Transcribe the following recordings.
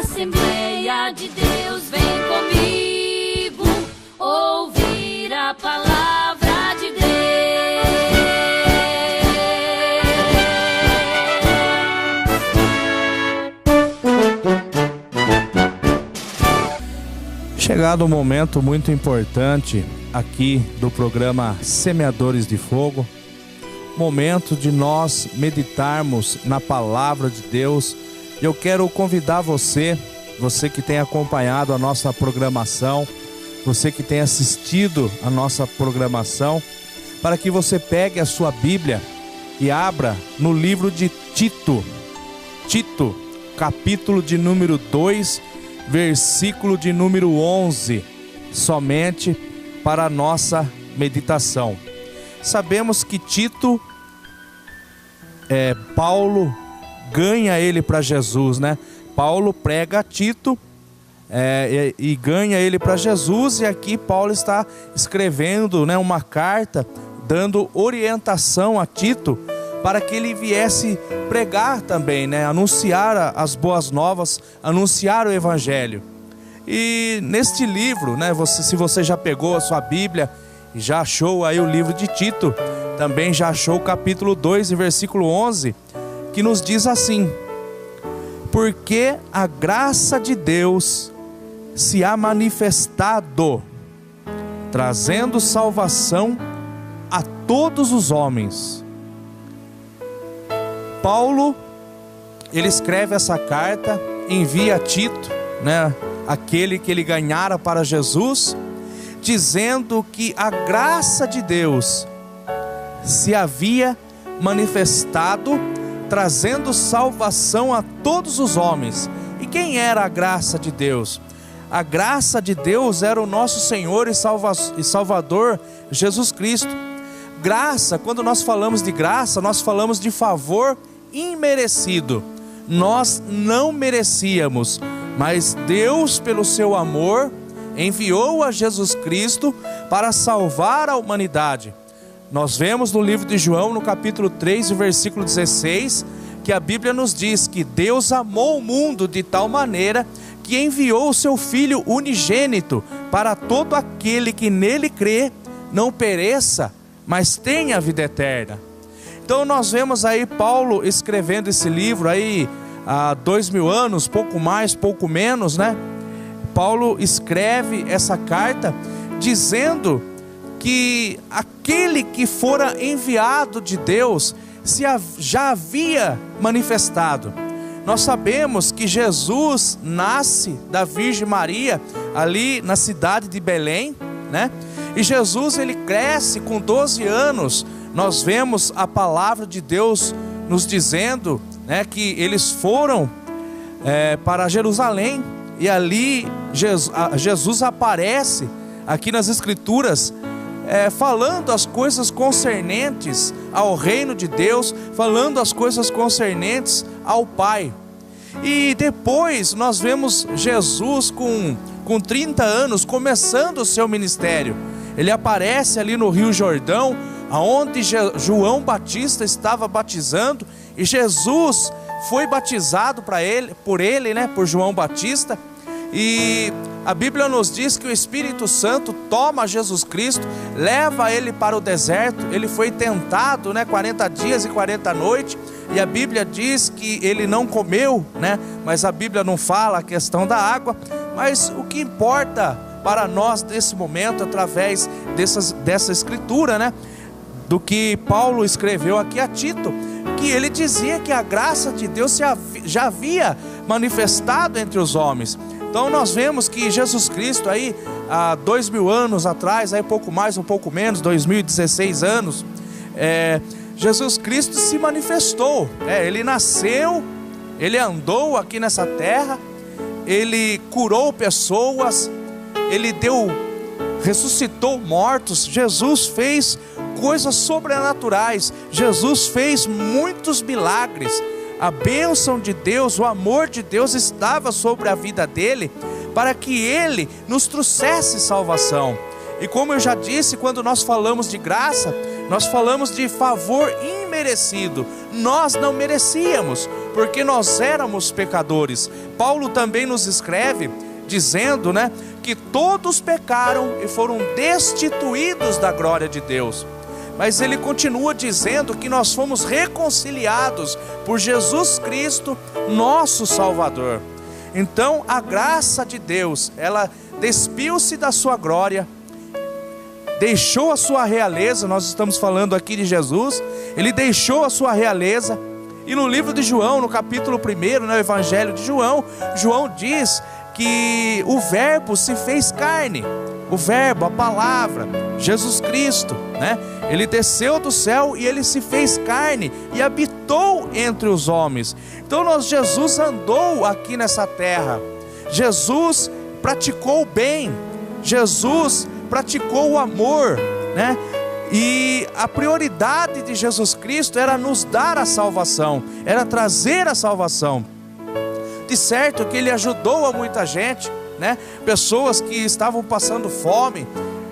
Assembleia de Deus, vem comigo ouvir a palavra de Deus. Chegado um momento muito importante aqui do programa Semeadores de Fogo, momento de nós meditarmos na palavra de Deus. Eu quero convidar você que tem acompanhado a nossa programação, você que tem assistido a nossa programação, para que você pegue a sua Bíblia e abra no livro de Tito, capítulo de número 2, versículo de número 11, somente para a nossa meditação. Sabemos que Tito, Paulo ganha ele para Jesus, né? Paulo prega a Tito e ganha ele para Jesus, e aqui Paulo está escrevendo, né, uma carta, dando orientação a Tito, para que ele viesse pregar também, né? Anunciar as boas novas, anunciar o Evangelho. E neste livro, né, se você já pegou a sua Bíblia e já achou aí o livro de Tito, também já achou o capítulo 2 e versículo 11, que nos diz assim: porque a graça de Deus se há manifestado, trazendo salvação a todos os homens. Paulo, ele escreve essa carta, envia a Tito, né, aquele que ele ganhara para Jesus, dizendo que a graça de Deus se havia manifestado, trazendo salvação a todos os homens. E quem era a graça de Deus? A graça de Deus era o nosso Senhor e Salvador Jesus Cristo. Graça, quando nós falamos de graça, nós falamos de favor imerecido. Nós não merecíamos, mas Deus, pelo seu amor, enviou a Jesus Cristo para salvar a humanidade. Nós vemos no livro de João, no capítulo 3, versículo 16, que a Bíblia nos diz que Deus amou o mundo de tal maneira que enviou o seu Filho unigênito para todo aquele que nele crê, não pereça, mas tenha a vida eterna. Então nós vemos aí Paulo escrevendo esse livro aí há 2000 anos, pouco mais, pouco menos, né? Paulo escreve essa carta dizendo que aquele que fora enviado de Deus já havia manifestado. Nós sabemos que Jesus nasce da Virgem Maria ali na cidade de Belém, né? E Jesus, ele cresce com 12 anos. Nós vemos a palavra de Deus nos dizendo, né, que eles foram para Jerusalém, e ali Jesus aparece aqui nas Escrituras, falando as coisas concernentes ao reino de Deus, falando as coisas concernentes ao Pai. E depois nós vemos Jesus com 30 anos começando o seu ministério. Ele aparece ali no Rio Jordão, aonde João Batista estava batizando, e Jesus foi batizado por ele, né, por João Batista. E a Bíblia nos diz que o Espírito Santo toma Jesus Cristo, leva ele para o deserto. Ele foi tentado, né, 40 dias e 40 noites, e a Bíblia diz que ele não comeu, né, mas a Bíblia não fala a questão da água. Mas o que importa para nós nesse momento, através dessa escritura, né, do que Paulo escreveu aqui a Tito, que ele dizia que a graça de Deus já havia manifestado entre os homens. Então nós vemos que Jesus Cristo aí, há 2000 anos atrás, aí pouco mais ou pouco menos, 2016 anos, Jesus Cristo se manifestou. Ele nasceu, ele andou aqui nessa terra, ele curou pessoas, ele ressuscitou mortos. Jesus fez coisas sobrenaturais, Jesus fez muitos milagres. A bênção de Deus, o amor de Deus estava sobre a vida dele, para que ele nos trouxesse salvação. E como eu já disse, quando nós falamos de graça, nós falamos de favor imerecido. Nós não merecíamos. porque nós éramos pecadores. Paulo também nos escreve dizendo, né, que todos pecaram e foram destituídos da glória de Deus. Mas ele continua dizendo que nós fomos reconciliados por Jesus Cristo, nosso Salvador. Então a graça de Deus, ela despiu-se da sua glória, deixou a sua realeza. Nós estamos falando aqui de Jesus. Ele deixou a sua realeza. E no livro de João, no capítulo 1, no Evangelho de João, João diz que o verbo se fez carne. O verbo, a palavra, Jesus Cristo, né? Ele desceu do céu e ele se fez carne e habitou entre os homens. Então Jesus andou aqui nessa terra. Jesus praticou o bem. Jesus praticou o amor, né? E a prioridade de Jesus Cristo era nos dar a salvação, era trazer a salvação. De certo que ele ajudou a muita gente, né? Pessoas que estavam passando fome.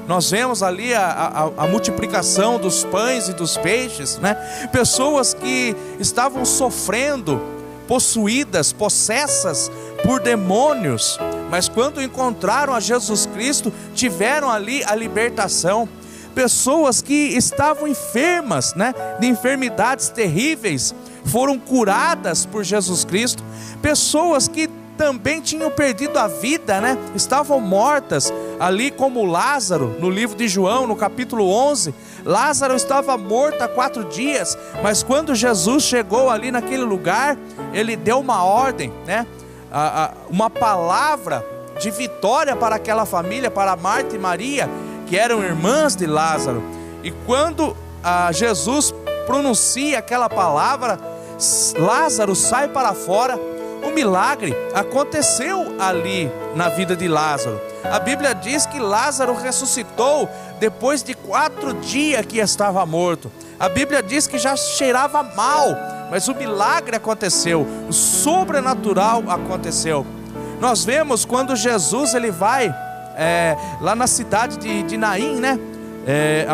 Nós vemos ali a multiplicação dos pães e dos peixes, né? Pessoas que estavam sofrendo, possuídas, possessas por demônios, mas quando encontraram a Jesus Cristo, tiveram ali a libertação. Pessoas que estavam enfermas, né, de enfermidades terríveis, foram curadas por Jesus Cristo. Pessoas que também tinham perdido a vida, né, estavam mortas, ali como Lázaro, no livro de João, no capítulo 11, Lázaro estava morto há 4 dias, mas quando Jesus chegou ali naquele lugar, ele deu uma ordem, né, uma palavra de vitória para aquela família, para Marta e Maria, que eram irmãs de Lázaro. E quando Jesus pronuncia aquela palavra, Lázaro sai para fora. O milagre aconteceu ali na vida de Lázaro. A Bíblia diz que Lázaro ressuscitou depois de 4 dias que estava morto. A Bíblia diz que já cheirava mal, mas o milagre aconteceu, o sobrenatural aconteceu. Nós vemos quando Jesus ele vai lá na cidade de Naim, né?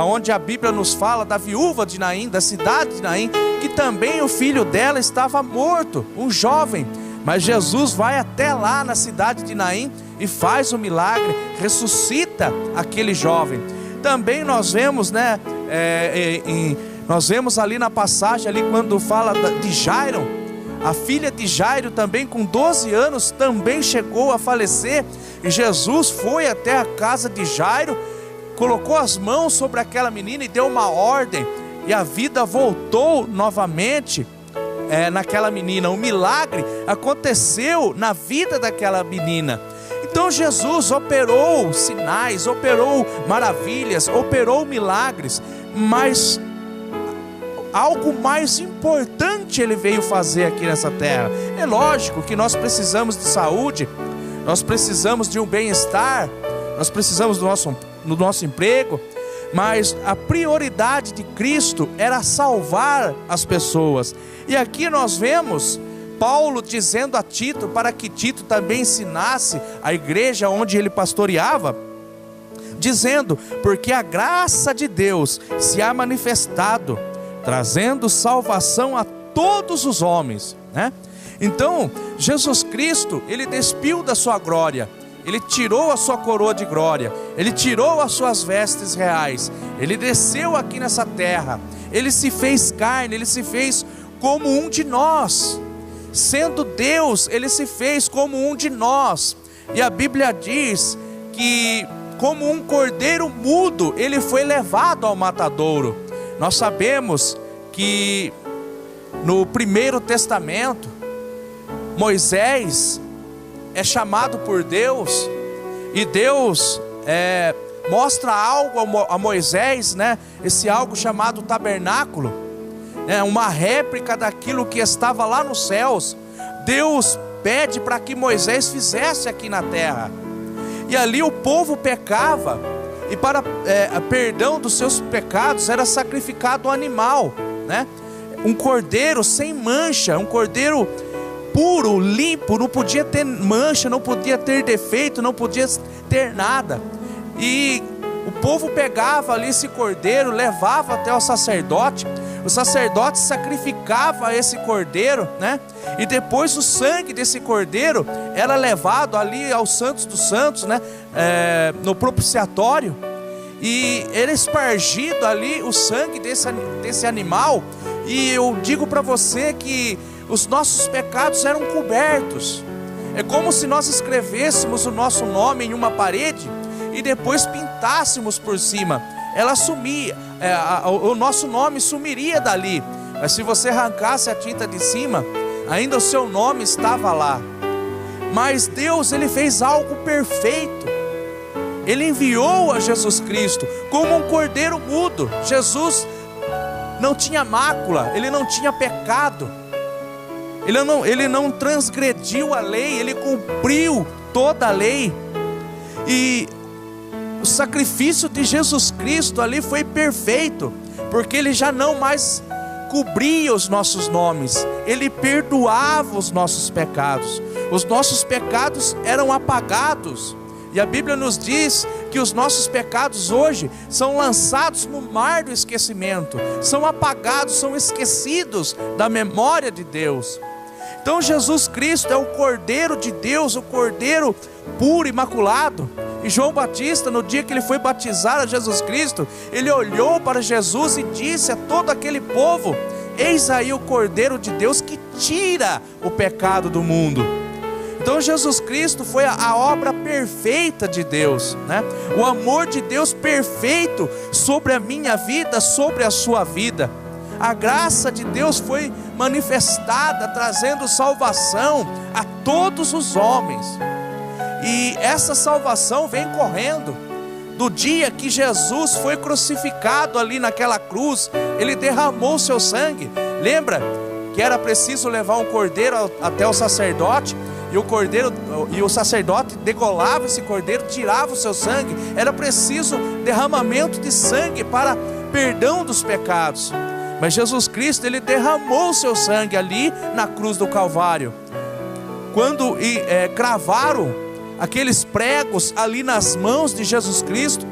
Onde a Bíblia nos fala da viúva de Naim, da cidade de Naim, que também o filho dela estava morto, um jovem. Mas Jesus vai até lá na cidade de Naim e faz o milagre, ressuscita aquele jovem. Também nós vemos, né? Nós vemos ali na passagem ali quando fala de Jairo. A filha de Jairo também com 12 anos também chegou a falecer. E Jesus foi até a casa de Jairo, colocou as mãos sobre aquela menina e deu uma ordem. E a vida voltou novamente naquela menina. O milagre aconteceu na vida daquela menina. Então Jesus operou sinais, operou maravilhas, operou milagres. Mas algo mais importante ele veio fazer aqui nessa terra. É lógico que nós precisamos de saúde, nós precisamos de um bem-estar, nós precisamos do nosso emprego, mas a prioridade de Cristo era salvar as pessoas. E aqui nós vemos Paulo dizendo a Tito, para que Tito também ensinasse a igreja onde ele pastoreava, dizendo: porque a graça de Deus se há manifestado, trazendo salvação a todos os homens, né? Então Jesus Cristo, ele despiu da sua glória, ele tirou a sua coroa de glória, ele tirou as suas vestes reais, ele desceu aqui nessa terra, ele se fez carne, ele se fez como um de nós. Sendo Deus, ele se fez como um de nós. E a Bíblia diz que como um cordeiro mudo, ele foi levado ao matadouro. Nós sabemos que no Primeiro Testamento, Moisés é chamado por Deus, e Deus mostra algo a Moisés, né? Esse algo chamado tabernáculo, uma réplica daquilo que estava lá nos céus. Deus pede para que Moisés fizesse aqui na terra, e ali o povo pecava, e para perdão dos seus pecados era sacrificado um animal, né? Um cordeiro sem mancha, um cordeiro puro, limpo, não podia ter mancha, não podia ter defeito, não podia ter nada. E o povo pegava ali esse cordeiro, levava até o sacerdote. o sacerdote sacrificava esse cordeiro, né? E depois o sangue desse cordeiro era levado ali aos Santos dos Santos, né? No propiciatório. E era espargido ali o sangue desse animal. E eu digo para você que os nossos pecados eram cobertos. É como se nós escrevêssemos o nosso nome em uma parede e depois pintássemos por cima. Ela sumia, o nosso nome sumiria dali. Mas se você arrancasse a tinta de cima, ainda o seu nome estava lá. Mas Deus, Ele fez algo perfeito. Ele enviou a Jesus Cristo como um cordeiro mudo. Jesus não tinha mácula, Ele não tinha pecado. Ele não transgrediu a lei, Ele cumpriu toda a lei. E o sacrifício de Jesus Cristo ali foi perfeito, porque Ele já não mais cobria os nossos nomes, Ele perdoava os nossos pecados. Os nossos pecados eram apagados. E a Bíblia nos diz que os nossos pecados hoje são lançados no mar do esquecimento, são apagados, são esquecidos da memória de Deus. Então Jesus Cristo é o Cordeiro de Deus, o Cordeiro puro, imaculado. E João Batista, no dia que ele foi batizar a Jesus Cristo, ele olhou para Jesus e disse a todo aquele povo: eis aí o Cordeiro de Deus que tira o pecado do mundo. Então Jesus Cristo foi a obra perfeita de Deus, né? O amor de Deus perfeito sobre a minha vida, sobre a sua vida. A graça de Deus foi manifestada, trazendo salvação a todos os homens. E essa salvação vem correndo do dia que Jesus foi crucificado ali naquela cruz. Ele derramou seu sangue. Lembra que era preciso levar um cordeiro até o sacerdote, e o sacerdote degolava esse cordeiro, tirava o seu sangue. Era preciso derramamento de sangue para perdão dos pecados. Mas Jesus Cristo, Ele derramou o seu sangue ali na cruz do Calvário. Quando cravaram aqueles pregos ali nas mãos de Jesus Cristo,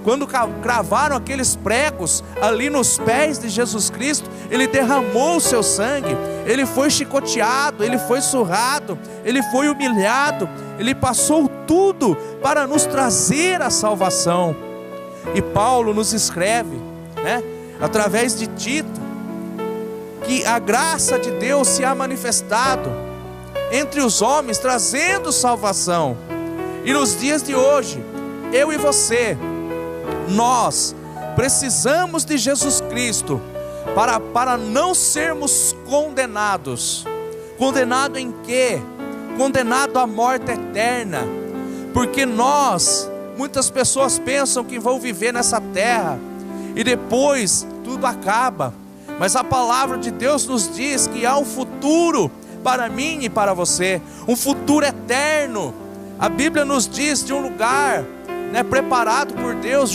quando cravaram aqueles pregos ali nos pés de Jesus Cristo, Ele derramou o seu sangue. Ele foi chicoteado, Ele foi surrado, Ele foi humilhado, Ele passou tudo para nos trazer a salvação. E Paulo nos escreve, né, através de Tito, que a graça de Deus se há manifestado entre os homens, trazendo salvação. E nos dias de hoje, eu e você, nós precisamos de Jesus Cristo para não sermos condenados. Condenado em quê? Condenado à morte eterna. Porque muitas pessoas pensam que vão viver nessa terra e depois tudo acaba. Mas a palavra de Deus nos diz que há um futuro para mim e para você, um futuro eterno. A Bíblia nos diz de um lugar, né, preparado por Deus.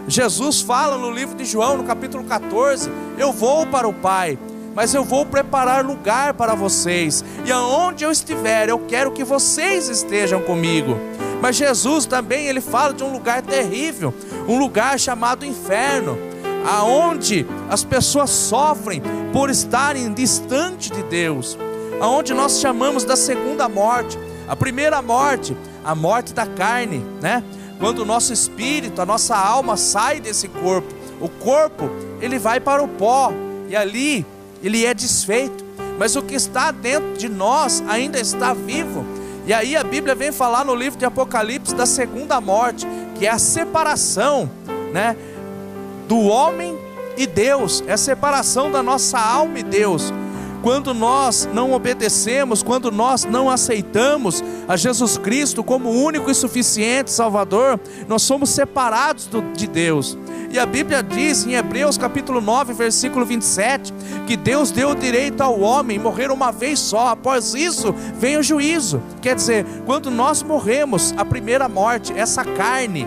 Jesus fala no livro de João, no capítulo 14: eu vou para o Pai, mas eu vou preparar lugar para vocês, e aonde eu estiver, eu quero que vocês estejam comigo. Mas Jesus também, Ele fala de um lugar terrível, um lugar chamado inferno, aonde as pessoas sofrem por estarem distante de Deus, aonde nós chamamos da segunda morte. A primeira morte, a morte da carne, né? Quando o nosso espírito, a nossa alma sai desse corpo, o corpo, ele vai para o pó, e ali ele é desfeito, mas o que está dentro de nós ainda está vivo. E aí a Bíblia vem falar no livro de Apocalipse da segunda morte, que é a separação, né, do homem e Deus, é a separação da nossa alma e Deus. Quando nós não obedecemos, quando nós não aceitamos a Jesus Cristo como único e suficiente Salvador, nós somos separados de Deus. E a Bíblia diz em Hebreus capítulo 9, versículo 27, que Deus deu o direito ao homem morrer uma vez só, após isso vem o juízo. Quer dizer, quando nós morremos, a primeira morte, essa carne,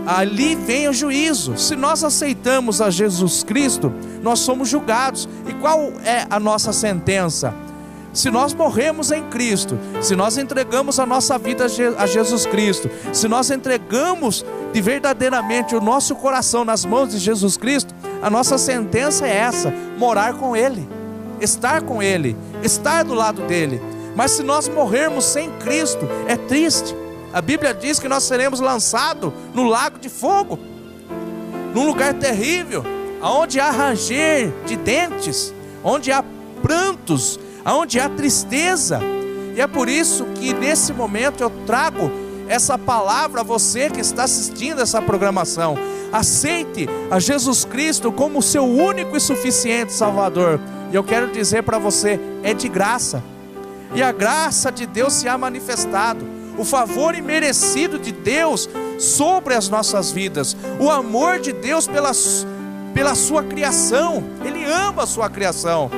ali vem o juízo. Se nós aceitamos a Jesus Cristo, nós somos julgados. E qual é a nossa sentença? Se nós morremos em Cristo, se nós entregamos a nossa vida a Jesus Cristo, se nós entregamos de verdadeiramente o nosso coração nas mãos de Jesus Cristo, a nossa sentença é essa: morar com Ele, estar com Ele, estar do lado dEle. Mas se nós morrermos sem Cristo, é triste. A Bíblia diz que nós seremos lançados no lago de fogo, num lugar terrível, onde há ranger de dentes, onde há prantos, onde há tristeza. E é por isso que nesse momento eu trago essa palavra a você que está assistindo essa programação. Aceite a Jesus Cristo como o seu único e suficiente Salvador. E eu quero dizer para você, é de graça. E a graça de Deus se há manifestado, o favor imerecido de Deus sobre as nossas vidas, o amor de Deus pela sua criação. Ele ama a sua criação.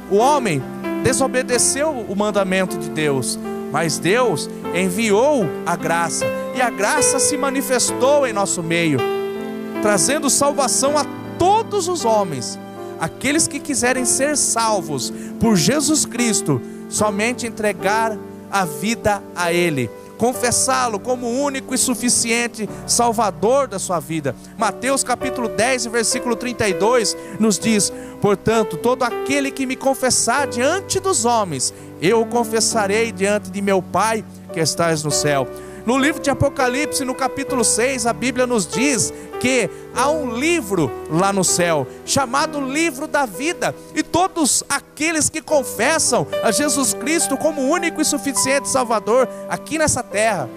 O homem desobedeceu o mandamento de Deus, mas Deus enviou a graça, e a graça se manifestou em nosso meio, trazendo salvação a todos os homens. Aqueles que quiserem ser salvos por Jesus Cristo, somente entregar a vida a Ele, confessá-lo como o único e suficiente Salvador da sua vida. Mateus capítulo 10, versículo 32 nos diz: portanto, todo aquele que me confessar diante dos homens, eu o confessarei diante de meu Pai que estás no céu. No livro de Apocalipse, no capítulo 6, a Bíblia nos diz que há um livro lá no céu, chamado Livro da Vida, e todos aqueles que confessam a Jesus Cristo como o único e suficiente Salvador aqui nessa terra,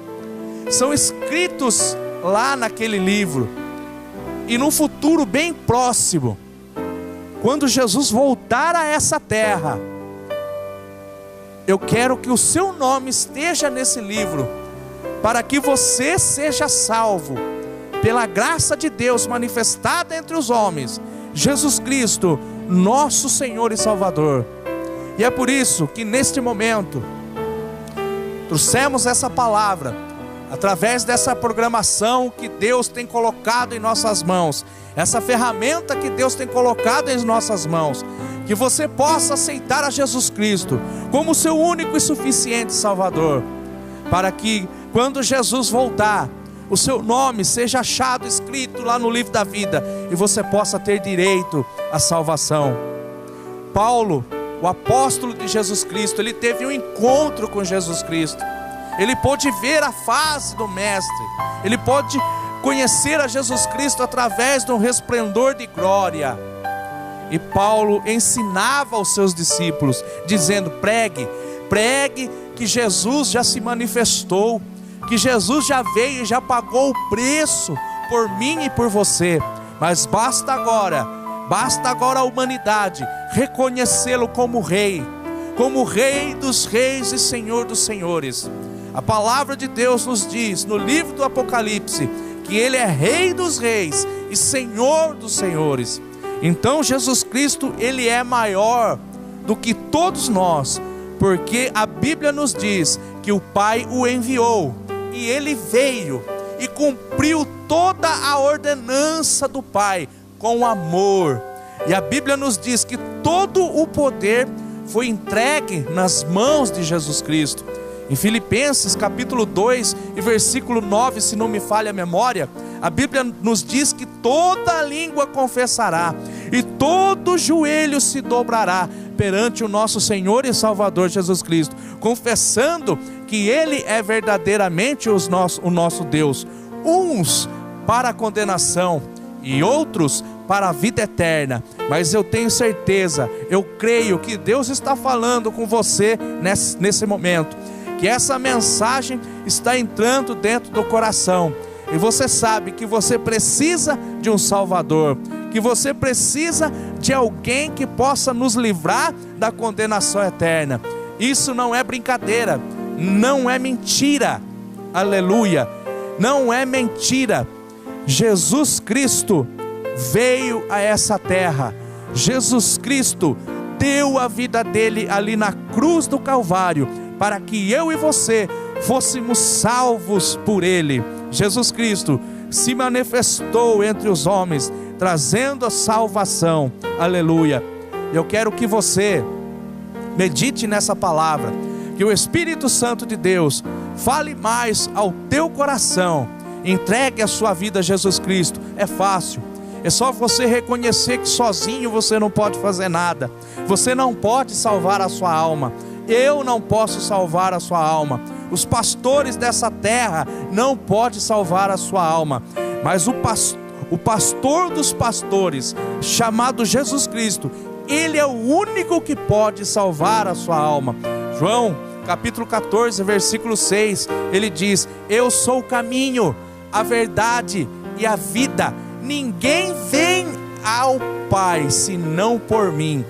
são escritos lá naquele livro. E no futuro bem próximo, quando Jesus voltar a essa terra, eu quero que o seu nome esteja nesse livro, para que você seja salvo pela graça de Deus manifestada entre os homens, Jesus Cristo, nosso Senhor e Salvador. E é por isso que neste momento trouxemos essa palavra através dessa programação que Deus tem colocado em nossas mãos, essa ferramenta que Deus tem colocado em nossas mãos, que você possa aceitar a Jesus Cristo como seu único e suficiente Salvador, para que quando Jesus voltar, o seu nome seja achado escrito lá no livro da vida, e você possa ter direito à salvação. Paulo, o apóstolo de Jesus Cristo, ele teve um encontro com Jesus Cristo. Ele pôde ver a face do Mestre, ele pôde conhecer a Jesus Cristo através de um resplendor de glória. E Paulo ensinava aos seus discípulos, dizendo: pregue que Jesus já se manifestou, que Jesus já veio e já pagou o preço por mim e por você. Mas basta agora a humanidade reconhecê-lo como Rei dos reis e Senhor dos senhores. A palavra de Deus nos diz no livro do Apocalipse que Ele é Rei dos reis e Senhor dos senhores. Então Jesus Cristo, Ele é maior do que todos nós, porque a Bíblia nos diz que o Pai o enviou, e Ele veio e cumpriu toda a ordenança do Pai com amor. E a Bíblia nos diz que todo o poder foi entregue nas mãos de Jesus Cristo. Em Filipenses capítulo 2 e versículo 9, se não me falha a memória, a Bíblia nos diz que toda língua confessará e todo joelho se dobrará perante o nosso Senhor e Salvador Jesus Cristo, confessando que Ele é verdadeiramente o nosso Deus, uns para a condenação e outros para a vida eterna. Mas eu tenho certeza, eu creio que Deus está falando com você nesse momento, que essa mensagem está entrando dentro do coração, e você sabe que você precisa de um Salvador, que você precisa de alguém que possa nos livrar da condenação eterna. Isso não é brincadeira, não é mentira, aleluia, não é mentira. Jesus Cristo veio a essa terra, Jesus Cristo deu a vida dele ali na cruz do Calvário, para que eu e você fôssemos salvos por Ele. Jesus Cristo se manifestou entre os homens, trazendo a salvação, aleluia. Eu quero que você medite nessa palavra, que o Espírito Santo de Deus fale mais ao teu coração. Entregue a sua vida a Jesus Cristo. É fácil. É só você reconhecer que sozinho você não pode fazer nada. Você não pode salvar a sua alma. Eu não posso salvar a sua alma. Os pastores dessa terra não podem salvar a sua alma. Mas o pastor dos pastores, chamado Jesus Cristo, Ele é o único que pode salvar a sua alma. João capítulo 14, versículo 6, ele diz: eu sou o caminho, a verdade e a vida. Ninguém vem ao Pai senão por mim.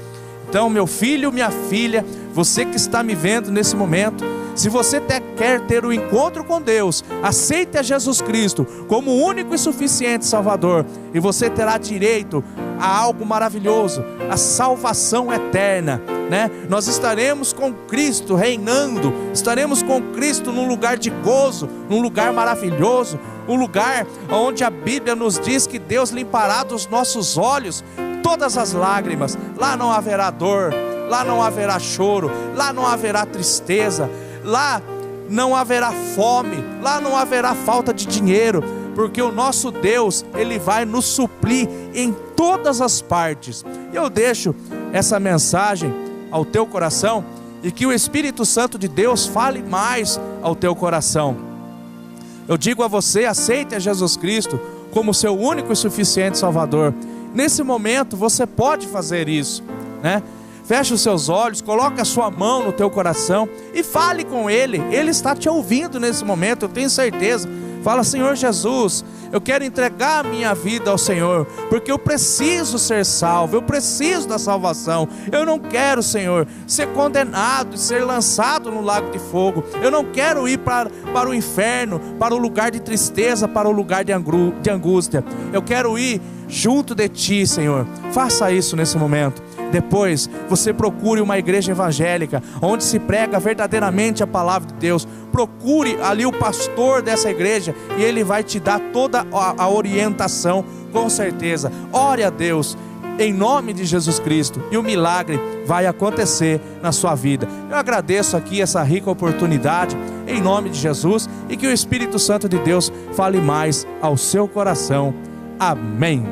Então, meu filho, minha filha, você que está me vendo nesse momento, se você quer ter um encontro com Deus, aceite a Jesus Cristo como o único e suficiente Salvador, e você terá direito a algo maravilhoso, a salvação eterna, né? Nós estaremos com Cristo reinando, estaremos com Cristo num lugar de gozo, num lugar maravilhoso, um lugar onde a Bíblia nos diz que Deus limpará dos nossos olhos todas as lágrimas. Lá não haverá dor, lá não haverá choro, lá não haverá tristeza, lá não haverá fome, lá não haverá falta de dinheiro, porque o nosso Deus, Ele vai nos suprir em todas as partes. Eu deixo essa mensagem ao teu coração, e que o Espírito Santo de Deus fale mais ao teu coração. Eu digo a você, aceite a Jesus Cristo como seu único e suficiente Salvador. Nesse momento você pode fazer isso, né? Feche os seus olhos, coloque a sua mão no teu coração e fale com Ele. Ele está te ouvindo nesse momento, eu tenho certeza. Fala: Senhor Jesus, eu quero entregar a minha vida ao Senhor, porque eu preciso ser salvo, eu preciso da salvação. Eu não quero, Senhor, ser condenado e ser lançado no lago de fogo. Eu não quero ir para o inferno, para o lugar de tristeza, para o lugar de angústia. Eu quero ir junto de Ti, Senhor. Faça isso nesse momento. Depois você procure uma igreja evangélica, onde se prega verdadeiramente a palavra de Deus. Procure ali o pastor dessa igreja, e ele vai te dar toda a orientação, com certeza. Ore a Deus em nome de Jesus Cristo, e o milagre vai acontecer na sua vida. Eu agradeço aqui essa rica oportunidade, em nome de Jesus, e que o Espírito Santo de Deus fale mais ao seu coração. Amém.